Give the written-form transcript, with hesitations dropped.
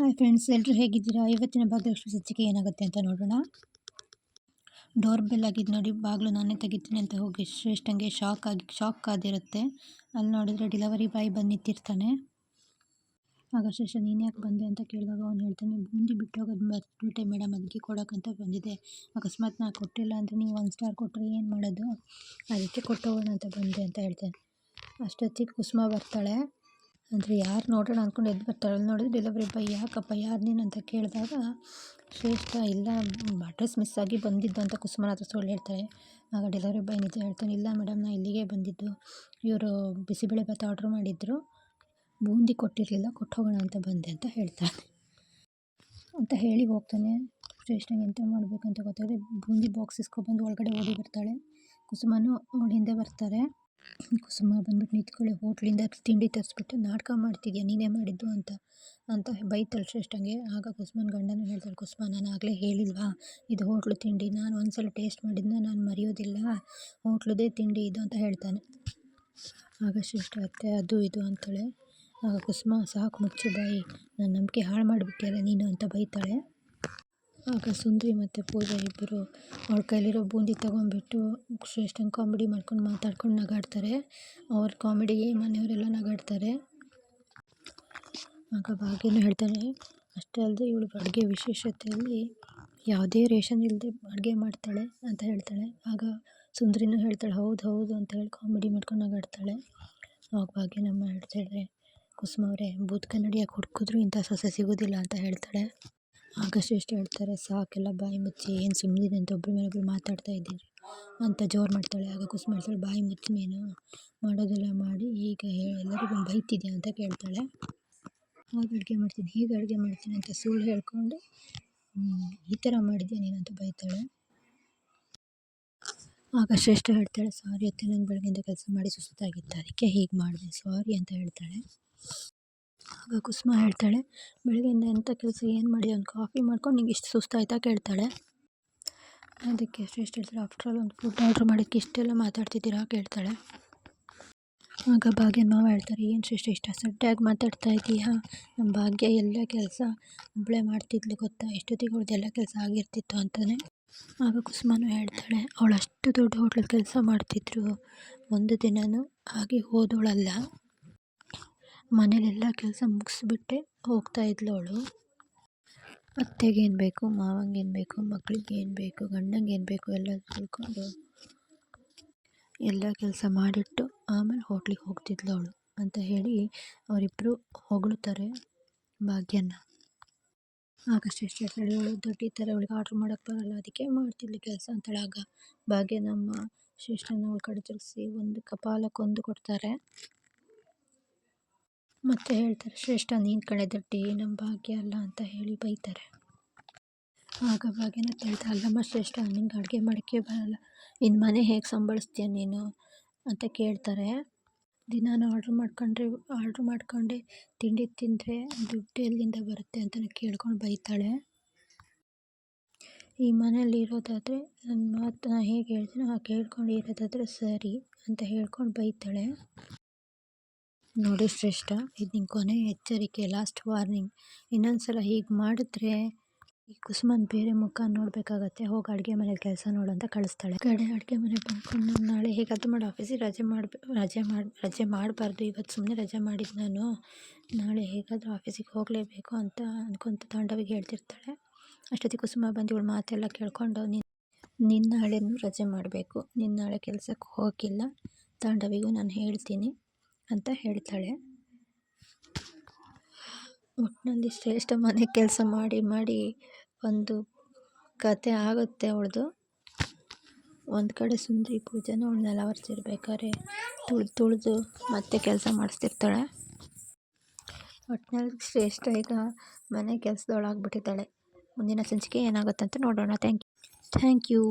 Hi friends, ಎಲ್ಲರೂ ಹೇಗಿದ್ದೀರಾ? ಇವತ್ತಿನ ಭಾಗದಷ್ಟು ಸಂಚಿಕೆ ಏನಾಗುತ್ತೆ ಅಂತ ನೋಡೋಣ. ಡೋರ್ ಬೆಲ್ ಆಗಿದ್ದು ನೋಡಿ, ಬಾಗಿಲು ನಾನೇ ತೆಗಿತೀನಿ ಅಂತ ಹೋಗಿ ಶ್ರೇಷ್ಠಂಗೆ ಶಾಕ್ ಆದಿರುತ್ತೆ. ಅಲ್ಲಿ ನೋಡಿದ್ರೆ ಡೆಲಿವರಿ ಬಾಯ್ ಬಂದು ನಿಂತಿರ್ತಾನೆ. ಆಗ ಶ್ರೇಷ್ಠ ನೀನು ಯಾಕೆ ಬಂದೆ ಅಂತ ಕೇಳಿದಾಗ ಅವ್ನು ಹೇಳ್ತಾನೆ, ಬೂಂದಿ ಬಿಟ್ಟು ಹೋಗೋದು ಮರ್ತ್ಬಿಟ್ಟೆ ಮೇಡಮ್, ಅದಕ್ಕೆ ಕೊಡೋಕ್ಕಂತ ಬಂದಿದೆ. ಅಕಸ್ಮಾತ್ ನಾನು ಕೊಟ್ಟಿಲ್ಲ ಅಂದರೆ ನೀವು 1 ಸ್ಟಾರ್ ಕೊಟ್ಟರೆ ಏನು ಮಾಡೋದು, ಅದಕ್ಕೆ ಕೊಟ್ಟೋಗೋಣ ಅಂತ ಬಂದೆ ಅಂತ ಹೇಳ್ತಾನೆ. ಅಷ್ಟೊತ್ತಿಗೆ ಕುಸುಮ ಬರ್ತಾಳೆ. ಅಂದರೆ ಯಾರು ನೋಡೋಣ ಅಂದ್ಕೊಂಡು ಎದ್ದು ಬರ್ತಾಳೆ. ನೋಡಿದ್ರೆ ಡೆಲಿವರಿ ಬಾಯ್. ಯಾಕಪ್ಪ, ಯಾರು ನೀನು ಅಂತ ಕೇಳಿದಾಗ ಶ್ರೇಷ್ಠ ಇಲ್ಲ, ಅಡ್ರೆಸ್ ಮಿಸ್ ಆಗಿ ಬಂದಿದ್ದು ಅಂತ ಕುಸುಮನ ಹತ್ರ ಸುಳ್ಳು ಹೇಳ್ತಾಳೆ. ಆಗ ಡೆಲಿವರಿ ಬಾಯ್ ನಿಜ ಹೇಳ್ತಾನೆ, ಇಲ್ಲ ಮೇಡಮ್, ನಾನು ಇಲ್ಲಿಗೆ ಬಂದಿದ್ದು, ಇವರು ಬಿಸಿಬೇಳೆಭಾತ್ ಆರ್ಡ್ರ್ ಮಾಡಿದ್ರು, ಬೂಂದಿ ಕೊಟ್ಟಿರಲಿಲ್ಲ, ಕೊಟ್ಟು ಹೋಗೋಣ ಅಂತ ಬಂದೆ ಅಂತ ಹೇಳ್ತಾನೆ ಅಂತ ಹೇಳಿ ಹೋಗ್ತಾನೆ. ಶ್ರೇಷ್ಠನಿಗೆ ಎಂತ ಮಾಡಬೇಕಂತ ಗೊತ್ತಾಗದೆ ಬೂಂದಿ ಬಾಕ್ಸ್ ಇಸ್ಕೊಬಂದು ಒಳಗಡೆ ಓಡಿ ಬರ್ತಾಳೆ. ಕುಸುಮನೂ ಅವಳ ಹಿಂದೆ ಬರ್ತಾರೆ. ಕುಸುಮ ಬಂದ್ಬಿಟ್ಟು ನಿಂತ್ಕೊಳ್ಳಿ, ಹೋಟ್ಲಿಂದ ತಿಂಡಿ ತರಿಸ್ಬಿಟ್ಟು ನಾಟಕ ಮಾಡ್ತಿದ್ಯಾ, ನೀನೇ ಮಾಡಿದ್ದು ಅಂತ ಬೈತಾಳೆ ಶ್ರೇಷ್ಠಂಗೆ. ಆಗ ಕುಸುಮನ ಗಂಡನೂ ಹೇಳ್ತಾಳೆ, ಕುಸುಮ ನಾನು ಆಗಲೇ ಹೇಳಿಲ್ವಾ, ಇದು ಹೋಟ್ಲು ತಿಂಡಿ, ನಾನು ಒಂದ್ಸಲ ಟೇಸ್ಟ್ ಮಾಡಿದ್ನ ನಾನು ಮರೆಯೋದಿಲ್ಲ, ಹೋಟ್ಲದೇ ತಿಂಡಿ ಇದು ಅಂತ ಹೇಳ್ತಾನೆ. ಆಗ ಶ್ರೇಷ್ಠ ಅತ್ತೆ ಅದು ಇದು ಅಂತಾಳೆ. ಆಗ ಕುಸುಮ ಸಾಕು ಮುಚ್ಚು ಬಾಯಿ, ನನ್ನ ನಂಬಿಕೆ ಹಾಳು ಮಾಡಿಬಿಟ್ಟಿಯಲ್ಲ ನೀನು ಅಂತ ಬೈತಾಳೆ. ಆಗ ಸುಂದ್ರಿ ಮತ್ತು ಪೂಜಾ ಇಬ್ಬರು ಅವಳ ಕೈಲಿರೋ ಬೂಂದಿ ತೊಗೊಂಡ್ಬಿಟ್ಟು ಶ್ರೇಷ್ಠಂಗೆ ಕಾಮಿಡಿ ಮಾಡ್ಕೊಂಡು ಮಾತಾಡ್ಕೊಂಡು ನಗಾಡ್ತಾರೆ. ಅವ್ರ ಕಾಮಿಡಿಗೆ ಮನೆಯವರೆಲ್ಲ ನಗಾಡ್ತಾರೆ. ಆಗ ಭಾಗ್ಯನೂ ಹೇಳ್ತಾನೆ, ಅಷ್ಟೇ ಅಲ್ಲದೆ ಇವಳು ಅಡುಗೆ ವಿಶೇಷತೆಯಲ್ಲಿ ಯಾವುದೇ ರೇಷನ್ ಇಲ್ಲದೆ ಅಡುಗೆ ಮಾಡ್ತಾಳೆ ಅಂತ ಹೇಳ್ತಾಳೆ. ಆಗ ಸುಂದ್ರಿನೂ ಹೇಳ್ತಾಳೆ, ಹೌದು ಹೌದು ಅಂತ ಹೇಳಿ ಕಾಮಿಡಿ ಮಾಡ್ಕೊಂಡು ನಗಾಡ್ತಾಳೆ. ಆವಾಗ ಭಾಗ್ಯನಮ್ಮ ಹೇಳ್ತಾಳೆ, ಕುಸುಮ ಅವರೇ, ಬೂತ್ ಕನ್ನಡಿಯಾಗಿ ಹುಡುಕಿದ್ರು ಇಂಥ ಸೊಸೆ ಸಿಗೋದಿಲ್ಲ ಅಂತ ಹೇಳ್ತಾಳೆ. ಆಗ ಶ್ರೇಷ್ಠ ಹೇಳ್ತಾರೆ, ಸಾಕೆಲ್ಲ ಬಾಯಿ ಮುಚ್ಚಿ, ಏನು ಸುಮ್ಮನಿದೆ ಅಂತ ಒಬ್ಬರ ಮೇಲೊಬ್ಬರು ಮಾತಾಡ್ತಾ ಇದ್ದೀರಿ ಅಂತ ಜೋರು ಮಾಡ್ತಾಳೆ. ಆಗ ಕುಸುಮ ಹೇಳ್ತಾಳೆ, ಬಾಯಿ ಮುಚ್ಚಿ ನೀನು, ಮಾಡೋದೆಲ್ಲ ಮಾಡಿ ಈಗ ಎಲ್ಲರಿಗೂ ಬೈತಿದ್ಯಾ ಅಂತ ಕೇಳ್ತಾಳೆ. ಆಗ ಅಡುಗೆ ಮಾಡ್ತೀನಿ, ಹೀಗೆ ಅಡುಗೆ ಮಾಡ್ತೀನಿ ಅಂತ ಸುಳ್ಳು ಹೇಳ್ಕೊಂಡು ಈ ಥರ ಮಾಡಿದ್ಯಾ ನೀನು ಅಂತ ಬೈತಾಳೆ. ಆಗ ಶ್ರೇಷ್ಠ ಹೇಳ್ತಾಳೆ, ಸಾರಿ ಅತ್ತೆ, ನಂಗೆ ಬೆಳಗ್ಗೆಯಿಂದ ಕೆಲಸ ಮಾಡಿ ಸುಸ್ತಾಗಿತ್ತು, ಅದಕ್ಕೆ ಹೀಗೆ ಮಾಡಿದೆ, ಸಾರಿ ಅಂತ ಹೇಳ್ತಾಳೆ. ಆಗ ಕುಸುಮ ಹೇಳ್ತಾಳೆ, ಬೆಳಗ್ಗೆಯಿಂದ ಎಂಥ ಕೆಲಸ ಏನು ಮಾಡಿ ಒಂದು ಕಾಫಿ ಮಾಡ್ಕೊಂಡು ನಿಂಗೆ ಇಷ್ಟು ಸುಸ್ತಾಯ್ತಾ ಕೇಳ್ತಾಳೆ. ಅದಕ್ಕೆ ಶ್ರೇಷ್ಠ ಹೇಳ್ತಾಳೆ, ಆಫ್ಟರ್ ಆಲ್ ಒಂದು ಫುಡ್ ಆರ್ಡ್ರ್ ಮಾಡೋಕ್ಕೆ ಇಷ್ಟೆಲ್ಲ ಮಾತಾಡ್ತಿದ್ದೀರಾ ಕೇಳ್ತಾಳೆ. ಆಗ ಭಾಗ್ಯನ ಮಾವ ಹೇಳ್ತಾರೆ, ಏನು ಶ್ರೇಷ್ಠ ಇಷ್ಟ ಸಡ್ಡಾಗಿ ಮಾತಾಡ್ತಾ ಇದ್ದೀಯಾ, ನಮ್ಮ ಭಾಗ್ಯ ಎಲ್ಲ ಕೆಲಸ ಒಬ್ಬಳೇ ಮಾಡ್ತಿದ್ಲು ಗೊತ್ತಾ, ಎಷ್ಟೊತ್ತಿಗೆ ಅವ್ಳದ್ದೆಲ್ಲ ಕೆಲಸ ಆಗಿರ್ತಿತ್ತು ಅಂತಾನೆ. ಆಗ ಕುಸುಮನೂ ಹೇಳ್ತಾಳೆ, ಅವಳು ಅಷ್ಟು ದೊಡ್ಡ ಹೋಟ್ಲಲ್ಲಿ ಕೆಲಸ ಮಾಡ್ತಿದ್ರು, ಒಂದು ದಿನವೂ ಹಾಗೆ ಹೋದವಳಲ್ಲ, ಮನೇಲೆಲ್ಲ ಕೆಲಸ ಮುಗಿಸ್ಬಿಟ್ಟೆ ಹೋಗ್ತಾ ಇದ್ಲು ಅವಳು. ಅತ್ತೆಗೇನು ಬೇಕು, ಮಾವಂಗೇನು ಬೇಕು, ಮಕ್ಳಿಗೇನು ಬೇಕು, ಗಂಡಂಗೇನು ಬೇಕು ಎಲ್ಲ ತಿಳ್ಕೊಂಡು ಎಲ್ಲ ಕೆಲಸ ಮಾಡಿಟ್ಟು ಆಮೇಲೆ ಹೋಟ್ಲಿಗೆ ಹೋಗ್ತಿದ್ಲು ಅವಳು ಅಂತ ಹೇಳಿ ಅವರಿಬ್ಬರು ಹೊಗಳುತ್ತಾರೆ ಭಾಗ್ಯನ. ಆಗ ಶ್ರೇಷ್ಠ ಹೇಳ್ತಾಳೆ, ಅವಳು ದೊಡ್ಡ ಥರ, ಅವಳಿಗೆ ಆರ್ಡ್ರ್ ಮಾಡೋಕ್ಕೆ ಬರಲ್ಲ, ಅದಕ್ಕೆ ಮಾಡ್ತಿದ್ಲು ಕೆಲಸ ಅಂತಾಳೆ. ಆಗ ಭಾಗ್ಯ ನಮ್ಮ ಶ್ರೇಷ್ಠನ ಅವಳ ಕಡೆ ತಿರುಗಿಸಿ ಒಂದು ಕಪಾಲಕ್ಕೊಂದು ಕೊಡ್ತಾರೆ. ಮತ್ತೆ ಹೇಳ್ತಾರೆ, ಶ್ರೇಷ್ಠ ನೀನು ಕಡೆ ದೊಡ್ಡಿ, ನಮ್ಮ ಭಾಗ್ಯ ಅಲ್ಲ ಅಂತ ಹೇಳಿ ಬೈತಾರೆ. ಆಗ ಭಾಗ್ಯನ ಹೇಳ್ತಾಳೆ, ಅಲ್ಲಮ್ಮ ಶ್ರೇಷ್ಠ, ನಿಂಗೆ ಅಡುಗೆ ಮಾಡೋಕ್ಕೆ ಬರಲ್ಲ, ಇನ್ನು ಮನೆ ಹೇಗೆ ಸಂಭಾಳಿಸ್ತೀಯ ನೀನು ಅಂತ ಕೇಳ್ತಾರೆ. ದಿನಾನು ಆರ್ಡ್ರ್ ಮಾಡ್ಕೊಂಡೆ ತಿಂಡಿ ತಿಂದರೆ ದುಡ್ಡು ಎಲ್ಲಿಂದ ಬರುತ್ತೆ ಅಂತ ಕೇಳ್ಕೊಂಡು ಬೈತಾಳೆ. ಈ ಮನೇಲಿ ಇರೋದಾದರೆ ನನ್ನ ಮಾತನ್ನ ಹೇಗೆ ಹೇಳ್ತೀನೋ ಹಾಗೆ ಕೇಳ್ಕೊಂಡು ಇರೋದಾದರೆ ಸರಿ ಅಂತ ಹೇಳ್ಕೊಂಡು ಬೈತಾಳೆ. ನೋಡಿ ಶ್ರೇಷ್ಠ, ಇದು ನಿಂಗೆ ಕೊನೆ ಎಚ್ಚರಿಕೆ, ಲಾಸ್ಟ್ ವಾರ್ನಿಂಗ್, ಇನ್ನೊಂದು ಸಲ ಹೀಗೆ ಮಾಡಿದ್ರೆ ಈ ಕುಸುಮನ್ ಬೇರೆ ಮುಖ ನೋಡಬೇಕಾಗತ್ತೆ, ಹೋಗಿ ಅಡುಗೆ ಮನೇಲಿ ಕೆಲಸ ನೋಡು ಅಂತ ಕಳಿಸ್ತಾಳೆ. ಕಡೆ ಅಡುಗೆ ಮನೆ ಬಂದ್ಕೊಂಡು ನಾನು ನಾಳೆ ಹೇಗಾದರೂ ಮಾಡಿ ಆಫೀಸಿಗೆ ರಜೆ ಮಾಡಬಾರ್ದು, ಇವತ್ತು ಸುಮ್ಮನೆ ರಜೆ ಮಾಡಿದ್ದು ನಾನು, ನಾಳೆ ಹೇಗಾದರೂ ಆಫೀಸಿಗೆ ಹೋಗಲೇಬೇಕು ಅಂತ ಅಂದ್ಕೊಂತ ತಾಂಡವಿಗೆ ಹೇಳ್ತಿರ್ತಾಳೆ. ಅಷ್ಟೊತ್ತಿಗೆ ಕುಸುಮ ಬಂದು ಇವಳು ಮಾತೆಲ್ಲ ಕೇಳ್ಕೊಂಡು, ನಿನ್ನ ನಾಳೆನೂ ರಜೆ ಮಾಡಬೇಕು, ನಿನ್ನ ನಾಳೆ ಕೆಲಸಕ್ಕೆ ಹೋಗಿಲ್ಲ, ತಾಂಡವಿಗೂ ನಾನು ಹೇಳ್ತೀನಿ ಅಂತ ಹೇಳ್ತಾಳೆ. ಒಟ್ಟಿನಲ್ಲಿ ಶ್ರೇಷ್ಠ ಮನೆ ಕೆಲಸ ಮಾಡಿ ಒಂದು ಕತೆ ಆಗುತ್ತೆ ಅವಳದು. ಒಂದು ಕಡೆ ಸುಂದರಿ ಪೂಜೆನೂ ಅವಳನ್ನೆಲ್ಲ ಒರೆಸಿರ್ಬೇಕಾದ್ರೆ ತುಳಿದು ಮತ್ತೆ ಕೆಲಸ ಮಾಡಿಸ್ತಿರ್ತಾಳೆ. ಒಟ್ಟಿನಲ್ಲಿ ಶ್ರೇಷ್ಠ ಈಗ ಮನೆ ಕೆಲಸದವಳಾಗ್ಬಿಟ್ಟಿದ್ದಾಳೆ. ಮುಂದಿನ ಸಂಚಿಕೆ ಏನಾಗುತ್ತೆ ಅಂತ ನೋಡೋಣ. Thank you.